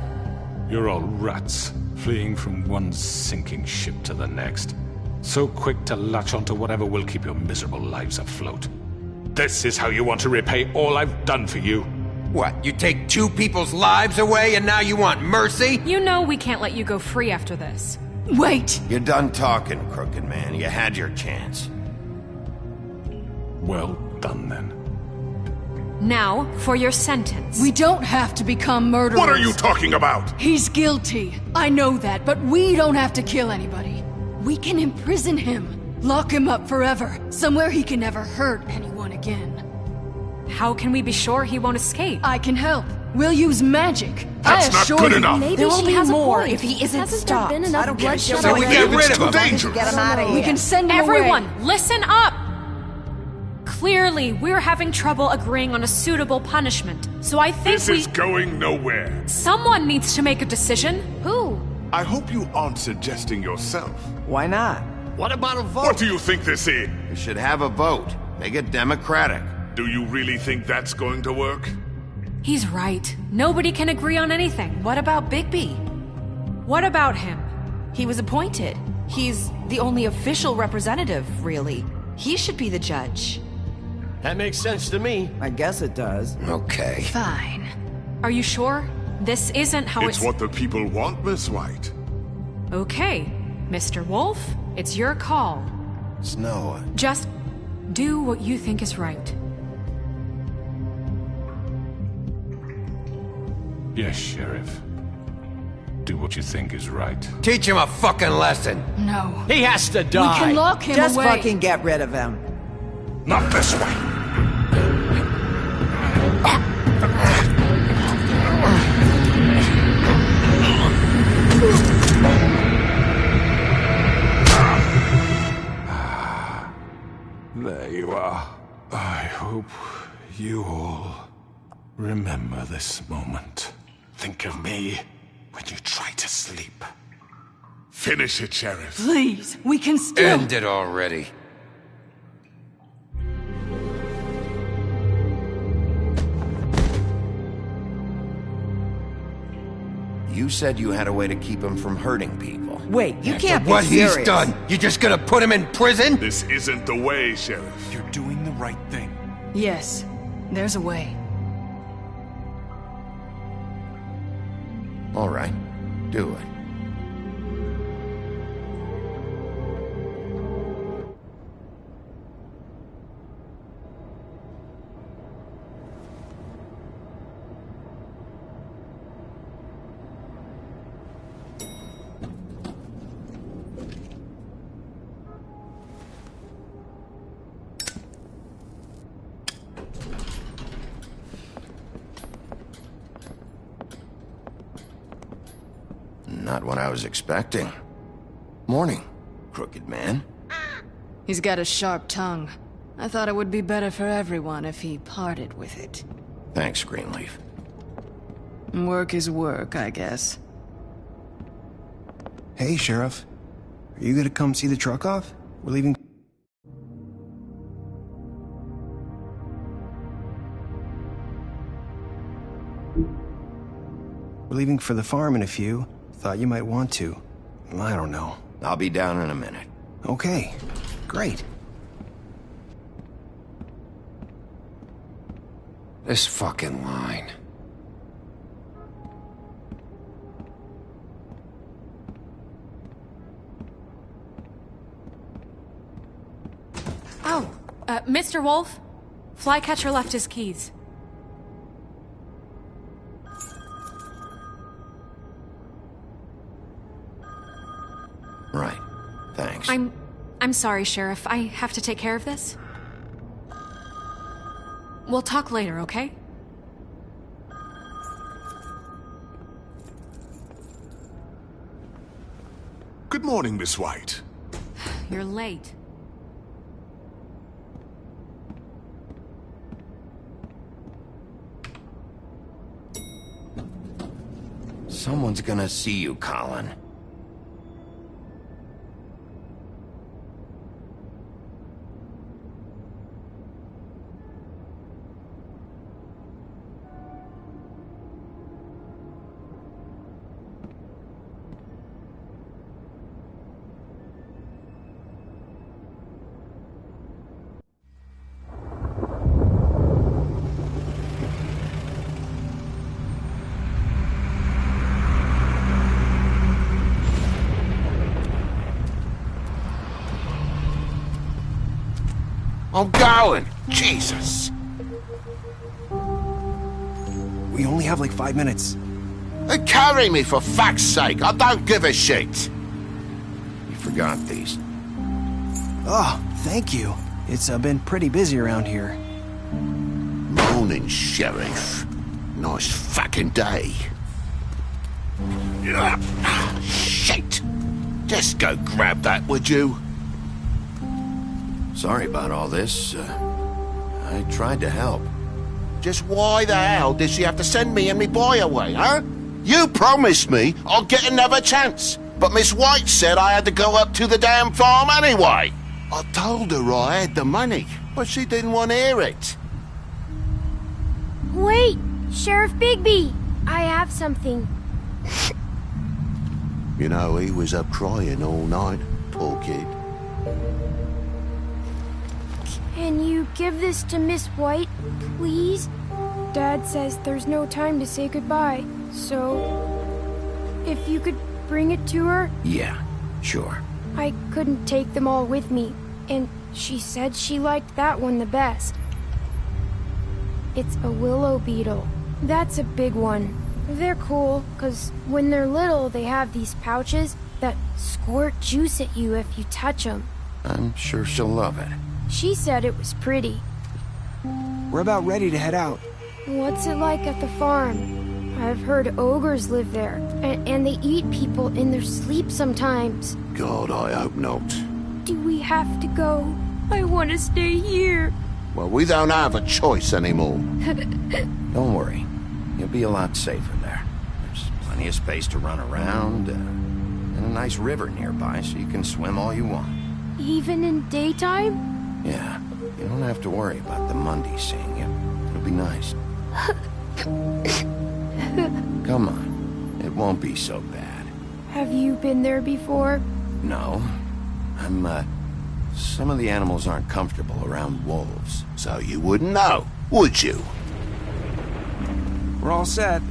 You're all rats, fleeing from one sinking ship to the next. So quick to latch onto whatever will keep your miserable lives afloat. This is how you want to repay all I've done for you? What, you take 2 people's lives away and now you want mercy? You know we can't let you go free after this. Wait! You're done talking, Crooked Man. You had your chance. Well done, then. Now, for your sentence. We don't have to become murderers. What are you talking about? He's guilty. I know that, but we don't have to kill anybody. We can imprison him. Lock him up forever. Somewhere he can never hurt anyone again. How can we be sure he won't escape? I can help. We'll use magic. That's not good enough. Maybe There will she be has more a point. if he isn't Hasn't stopped. there been enough bloodshed? So we get rid of him. Dangerous. Get him out of here. We can send him Everyone, away. listen up! Clearly, we're having trouble agreeing on a suitable punishment, so I think This is going nowhere. someone needs to make a decision. Who? I hope you aren't suggesting yourself. Why not? What about a vote? What do you think this is? You should have a vote. Make it democratic. Do you really think that's going to work? He's right. Nobody can agree on anything. What about Bigby? What about him? He was appointed. He's the only official representative, really. He should be the judge. That makes sense to me. I guess it does. Okay. Fine. Are you sure? This isn't how It's what the people want, Miss White. Okay, Mr. Wolf, it's your call. Snow. Just do what you think is right. Yes, Sheriff. Do what you think is right. Teach him a fucking lesson. No. He has to We die. can lock him Just away. fucking get rid of him. Not this way. There you are. I hope you all remember this moment. Think of me when you try to sleep. Finish it, Sheriff. Please, we can still... End it already. You said you had a way to keep him from hurting people. Wait, you can't be What serious. he's done, you just gonna put him in prison? This isn't the way, Sheriff. You're doing the right thing. Yes, there's a way. All right. Do it. Not what I was expecting. Morning, Crooked Man. He's got a sharp tongue. I thought it would be better for everyone if he parted with it. Thanks, Greenleaf. Work is work, I guess. Hey, Sheriff. Are you gonna come see the truck off? We're leaving... We're leaving for the farm in a few. Thought you might want to. I don't know. I'll be down in a minute. Okay. Great. This fucking line. Oh, Mr. Wolf, Flycatcher left his keys. Right. Thanks. I'm sorry, Sheriff. I have to take care of this. We'll talk later, okay? Good morning, Miss White. You're late. Someone's gonna see you, Colin. I'm going. Jesus. We only have like 5 minutes. Carry me, for fuck's sake. I don't give a shit. You forgot these. Oh, thank you. It's been pretty busy around here. Morning, Sheriff. Nice fucking day. Shit. Just go grab that, would you? Sorry about all this. I tried to help. Just why the hell did she have to send me and me boy away, huh? You promised me I'll get another chance, but Miss White said I had to go up to the damn farm anyway. I told her I had the money, but she didn't want to hear it. Wait, Sheriff Bigby, I have something. You know, he was up crying all night, poor kid. Can you give this to Miss White, please? Dad says there's no time to say goodbye, so if you could bring it to her? Yeah, sure. I couldn't take them all with me, and she said she liked that one the best. It's a willow beetle. That's a big one. They're cool, 'cause when they're little, they have these pouches that squirt juice at you if you touch them. I'm sure she'll love it. She said it was pretty. We're about ready to head out. What's it like at the farm? I've heard ogres live there, and they eat people in their sleep sometimes. God, I hope not. Do we have to go? I want to stay here. Well, we don't have a choice anymore. Don't worry. You'll be a lot safer there. There's plenty of space to run around, and a nice river nearby so you can swim all you want. Even in daytime? Yeah, you don't have to worry about the Mundy seeing you. It'll be nice. Come on. It won't be so bad. Have you been there before? No. Some of the animals aren't comfortable around wolves. So you wouldn't know, would you? We're all set.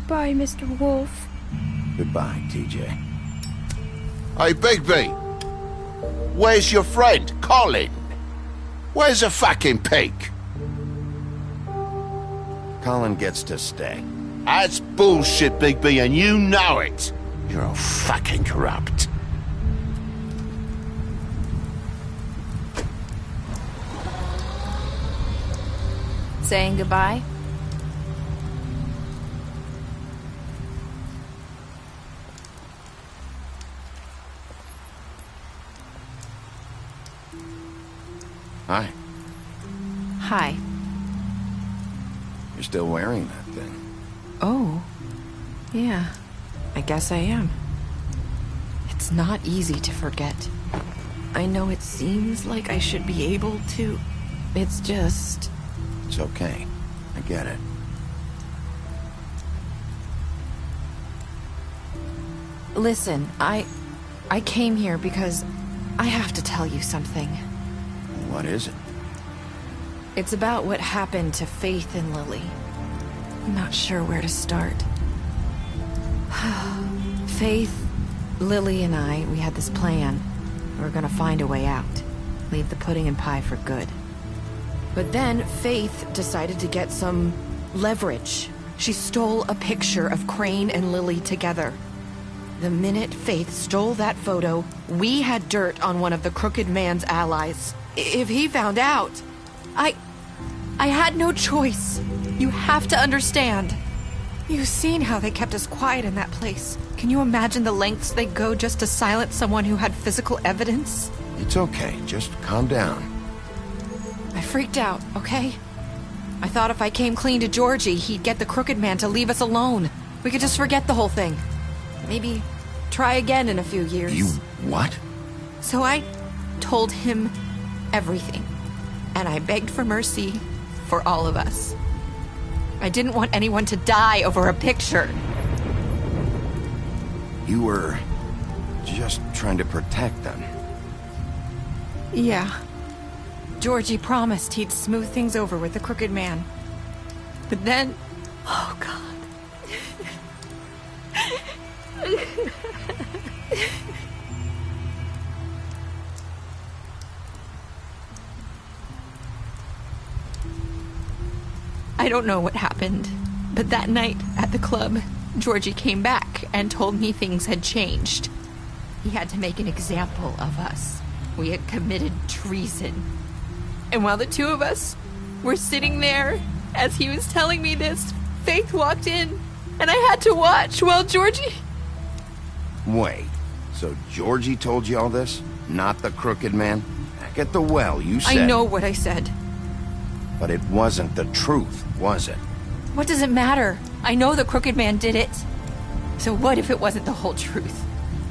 Bye, Mr. Wolf. Goodbye, TJ. Hey, Bigby. Where's your friend, Colin? Where's the fucking pig? Colin gets to stay. That's bullshit, Bigby, and you know it. You're all fucking corrupt. Saying goodbye? Hi. Hi. You're still wearing that thing. Oh. Yeah. I guess I am. It's not easy to forget. I know it seems like I should be able to. It's just... It's okay. I get it. Listen, I came here because I have to tell you something. What is it? It's about what happened to Faith and Lily. I'm not sure where to start. Faith, Lily, and I, we had this plan. We were gonna find a way out. Leave the pudding and pie for good. But then Faith decided to get some leverage. She stole a picture of Crane and Lily together. The minute Faith stole that photo, we had dirt on one of the Crooked Man's allies. If he found out, I had no choice. You have to understand. You've seen how they kept us quiet in that place. Can you imagine the lengths they go just to silence someone who had physical evidence? It's okay. Just calm down. I freaked out, okay? I thought if I came clean to Georgie, he'd get the Crooked Man to leave us alone. We could just forget the whole thing. Maybe try again in a few years. You what? So I told him everything. And I begged for mercy for all of us. I didn't want anyone to die over a picture. You were just trying to protect them. Yeah. Georgie promised he'd smooth things over with the Crooked Man. But then... Oh, God. I don't know what happened, but that night at the club, Georgie came back and told me things had changed. He had to make an example of us. We had committed treason. And while the two of us were sitting there, as he was telling me this, Faith walked in, and I had to watch while Georgie... Wait, so Georgie told you all this? Not the crooked man? Back at the well, you said... I know what I said. But it wasn't the truth, was it? What does it matter? I know the crooked man did it. So what if it wasn't the whole truth?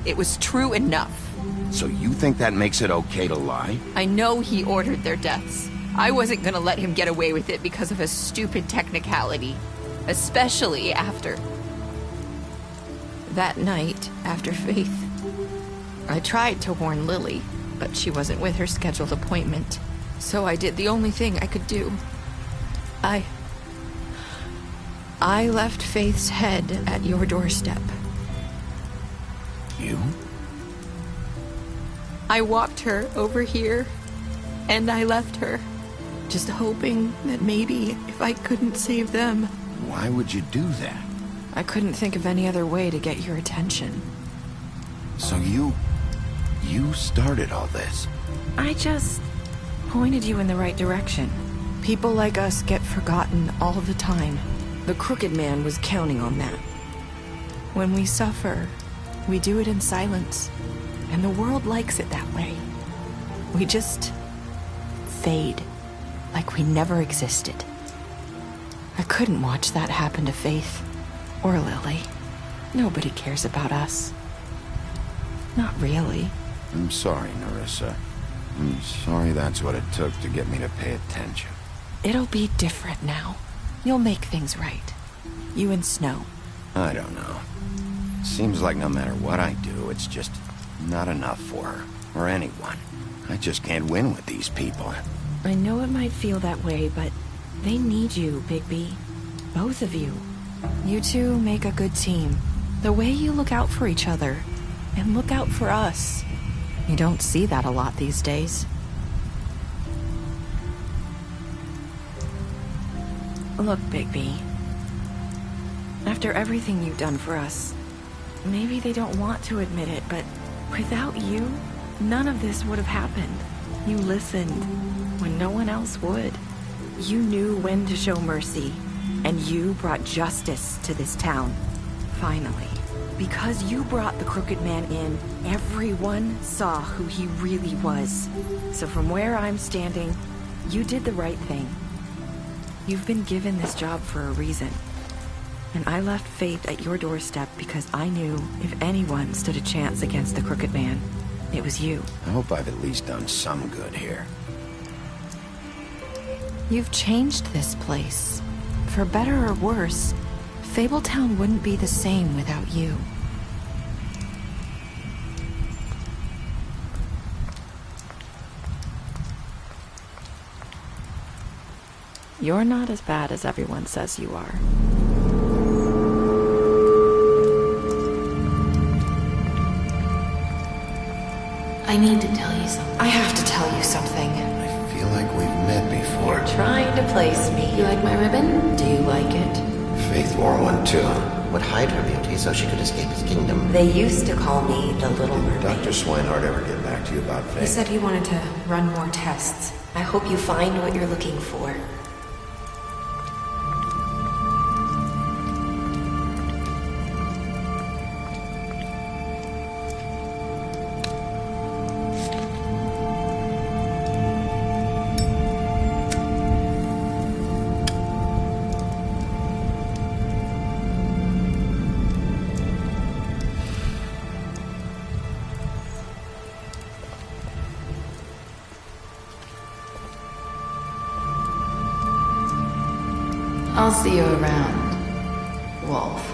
It was true enough. So you think that makes it okay to lie? I know he ordered their deaths. I wasn't gonna let him get away with it because of a stupid technicality. Especially after... that night, after Faith. I tried to warn Lily, but she wasn't with her scheduled appointment. So I did the only thing I could do. I left Faith's head at your doorstep. You? I walked her over here, and I left her, just hoping that maybe if I couldn't save them... Why would you do that? I couldn't think of any other way to get your attention. So you started all this? I just pointed you in the right direction. People like us get forgotten all the time. The crooked man was counting on that. When we suffer, we do it in silence. And the world likes it that way. We just fade, like we never existed. I couldn't watch that happen to Faith, or Lily. Nobody cares about us. Not really. I'm sorry, Nerissa. I'm sorry that's what it took to get me to pay attention. It'll be different now. You'll make things right. You and Snow. I don't know. Seems like no matter what I do, it's just not enough for her, or anyone. I just can't win with these people. I know it might feel that way, but they need you, Bigby. Both of you. You two make a good team. The way you look out for each other, and look out for us. You don't see that a lot these days. Look, Bigby. After everything you've done for us, maybe they don't want to admit it, but without you, none of this would have happened. You listened when no one else would. You knew when to show mercy, and you brought justice to this town. Finally. Because you brought the crooked man in, everyone saw who he really was. So from where I'm standing, you did the right thing. You've been given this job for a reason. And I left Faith at your doorstep because I knew if anyone stood a chance against the crooked man, it was you. I hope I've at least done some good here. You've changed this place. For better or worse, Fabletown wouldn't be the same without you. You're not as bad as everyone says you are. I need to tell you something. I have to tell you something. I feel like we've met before. You're trying to place me. You like my ribbon? Do you like it? Faith wore one too. Would hide her beauty so she could escape his kingdom. They used to call me the Little Mermaid. Did Dr. Swinehart ever get back to you about Faith? He said he wanted to run more tests. I hope you find what you're looking for. I'll see you around, Wolf.